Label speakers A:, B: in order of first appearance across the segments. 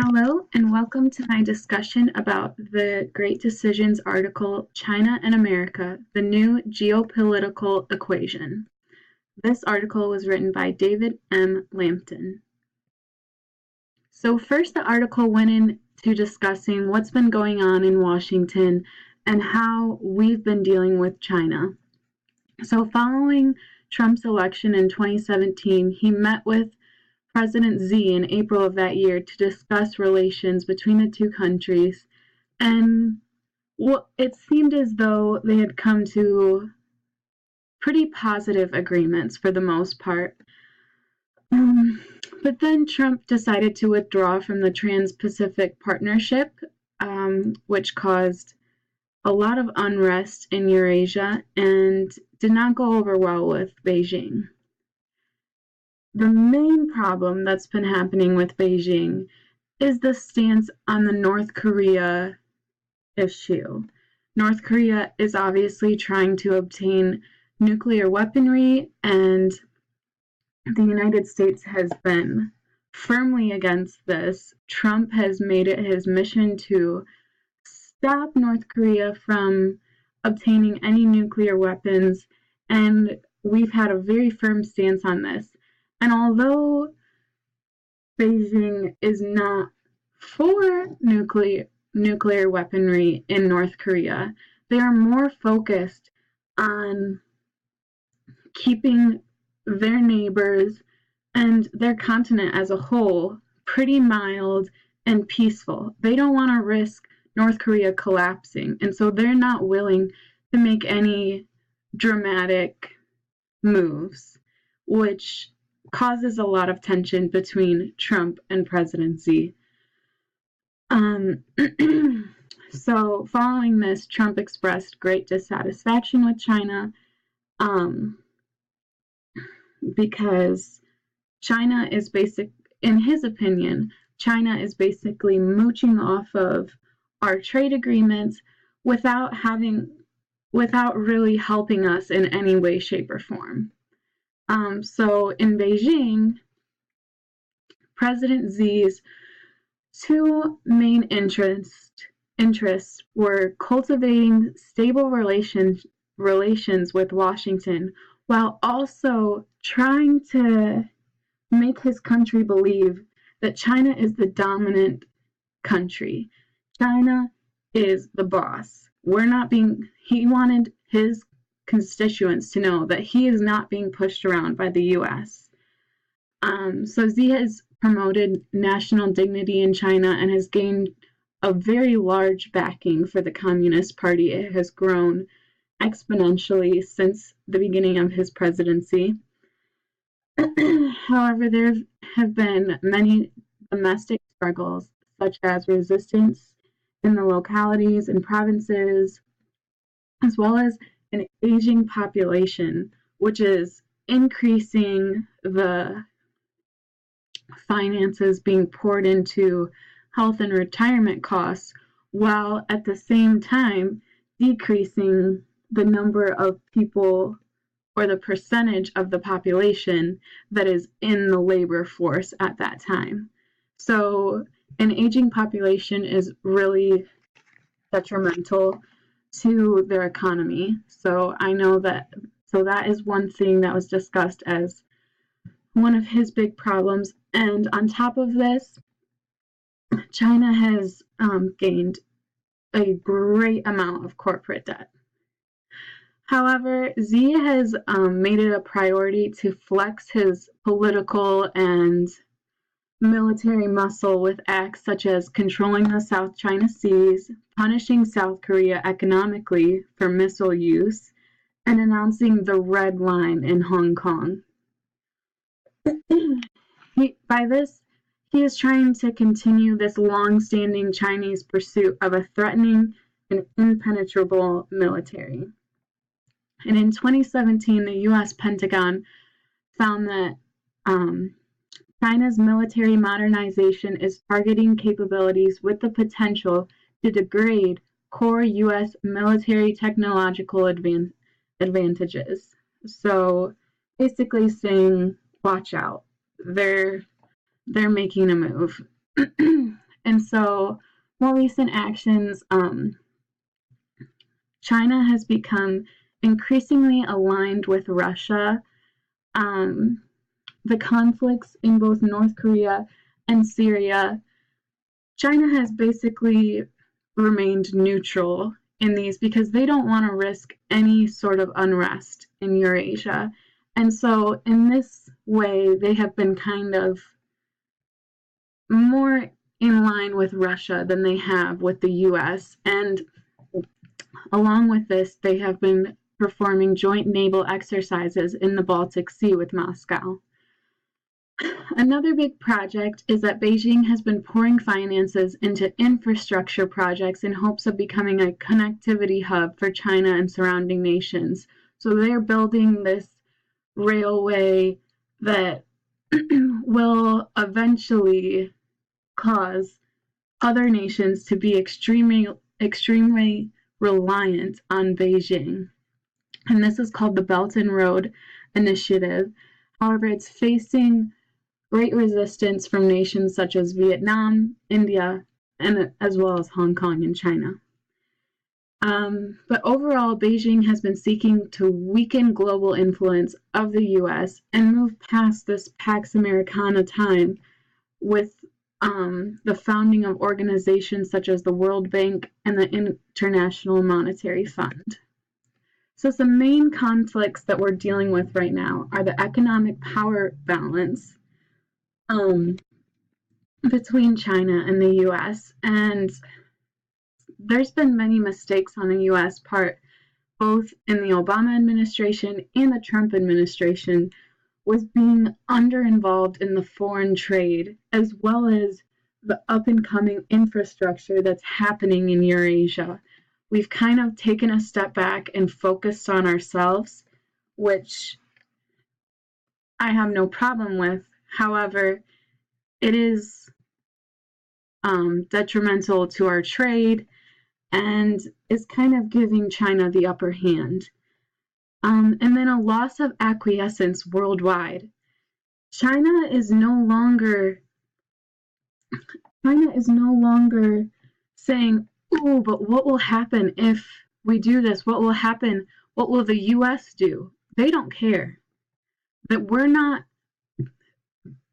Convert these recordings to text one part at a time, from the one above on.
A: Hello, and welcome to my discussion about the Great Decisions article, China and America, the New Geopolitical Equation. This article was written by David M. Lampton. So first the article went into discussing what's been going on in Washington and how we've been dealing with China. So following Trump's election in 2017, he met with President Xi in April of that year to discuss relations between the two countries, and it seemed as though they had come to pretty positive agreements for the most part. But then Trump decided to withdraw from the Trans-Pacific Partnership, which caused a lot of unrest in Eurasia and did not go over well with Beijing. The main problem that's been happening with Beijing is the stance on the North Korea issue. North Korea is obviously trying to obtain nuclear weaponry, and the United States has been firmly against this. Trump has made it his mission to stop North Korea from obtaining any nuclear weapons, and we've had a very firm stance on this. And although Beijing is not for nuclear weaponry in North Korea, they are more focused on keeping their neighbors and their continent as a whole pretty mild and peaceful. They don't want to risk North Korea collapsing, and so they're not willing to make any dramatic moves, which causes a lot of tension between Trump and President Xi. So following this, Trump expressed great dissatisfaction with China because China is in his opinion, China is basically mooching off of our trade agreements without really helping us in any way, shape, or form. So in Beijing, President Xi's two main interests were cultivating stable relations with Washington, while also trying to make his country believe that China is the dominant country. China is the boss. He wanted his constituents to know that he is not being pushed around by the U.S. So Xi has promoted national dignity in China and has gained a very large backing for the Communist Party. It has grown exponentially since the beginning of his presidency. However, there have been many domestic struggles, such as resistance in the localities and provinces, as well as an aging population, which is increasing the finances being poured into health and retirement costs, while at the same time decreasing the number of people or the percentage of the population that is in the labor force at that time. So an aging population is really detrimental to their economy. So that is one thing that was discussed as one of his big problems. And on top of this, China has gained a great amount of corporate debt. However, Xi has made it a priority to flex his political and military muscle with acts such as controlling the South China Seas, punishing South Korea economically for missile use, and announcing the Red Line in Hong Kong. By this, he is trying to continue this long-standing Chinese pursuit of a threatening and impenetrable military. And in 2017, the U.S. Pentagon found that China's military modernization is targeting capabilities with the potential to degrade core U.S. military technological advantages. So basically saying, watch out, they're making a move. And so, more recent actions, China has become increasingly aligned with Russia. The conflicts in both North Korea and Syria, China has basically remained neutral in these because they don't want to risk any sort of unrest in Eurasia. And so, in this way, they have been kind of more in line with Russia than they have with the US. And along with this, they have been performing joint naval exercises in the Baltic Sea with Moscow. Another big project is that Beijing has been pouring finances into infrastructure projects in hopes of becoming a connectivity hub for China and surrounding nations. So they're building this railway that will eventually cause other nations to be extremely reliant on Beijing. And this is called the Belt and Road Initiative. However, it's facing great resistance from nations such as Vietnam, India, and as well as Hong Kong and China. But overall, Beijing has been seeking to weaken global influence of the US and move past this Pax Americana time with the founding of organizations such as the World Bank and the International Monetary Fund. So some main conflicts that we're dealing with right now are the economic power balance between China and the US. And there's been many mistakes on the US part, both in the Obama administration and the Trump administration, with being under-involved in the foreign trade, as well as the up-and-coming infrastructure that's happening in Eurasia. We've kind of taken a step back and focused on ourselves, which I have no problem with. However, it is detrimental to our trade and is kind of giving China the upper hand. And then a loss of acquiescence worldwide. China is no longer saying, "Oh, but what will happen if we do this? What will happen? What will the US do?" They don't care. That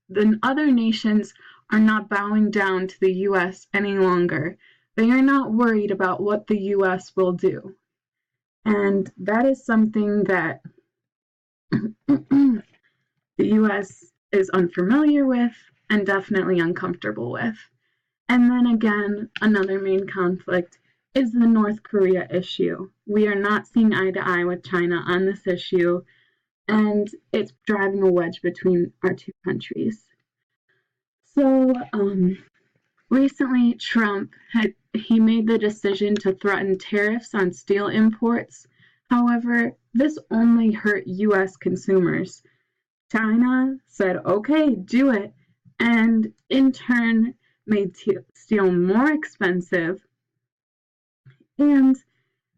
A: the other nations are not bowing down to the US any longer. They are not worried about what the US will do. And that is something that the US is unfamiliar with and definitely uncomfortable with. And then again, another main conflict is the North Korea issue. We are not seeing eye to eye with China on this issue, and it's driving a wedge between our two countries. So recently, Trump made the decision to threaten tariffs on steel imports. However, this only hurt US consumers. China said, okay, do it, and in turn made steel more expensive, and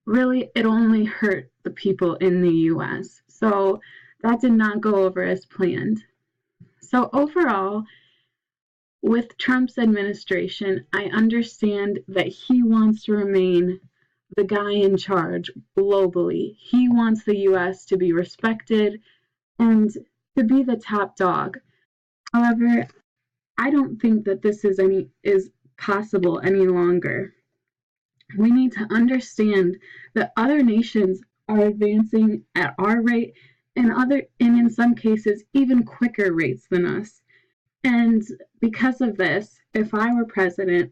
A: really it only hurt the people in the US. So that did not go over as planned. So overall, with Trump's administration, I understand that he wants to remain the guy in charge globally. He wants the US to be respected and to be the top dog. However, I don't think that this is possible any longer. We need to understand that other nations are advancing at our rate and in some cases even quicker rates than us. And because of this, if I were president,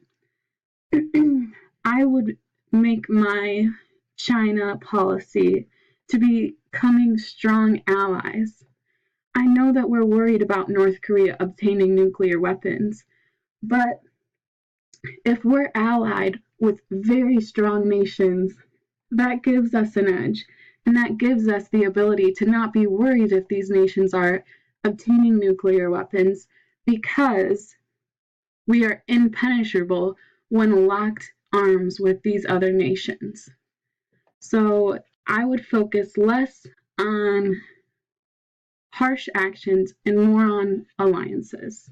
A: I would make my China policy to becoming strong allies. I know that we're worried about North Korea obtaining nuclear weapons, but if we're allied with very strong nations, that gives us an edge, and that gives us the ability to not be worried if these nations are obtaining nuclear weapons, because we are impenetrable when locked arms with these other nations. So I would focus less on harsh actions and more on alliances.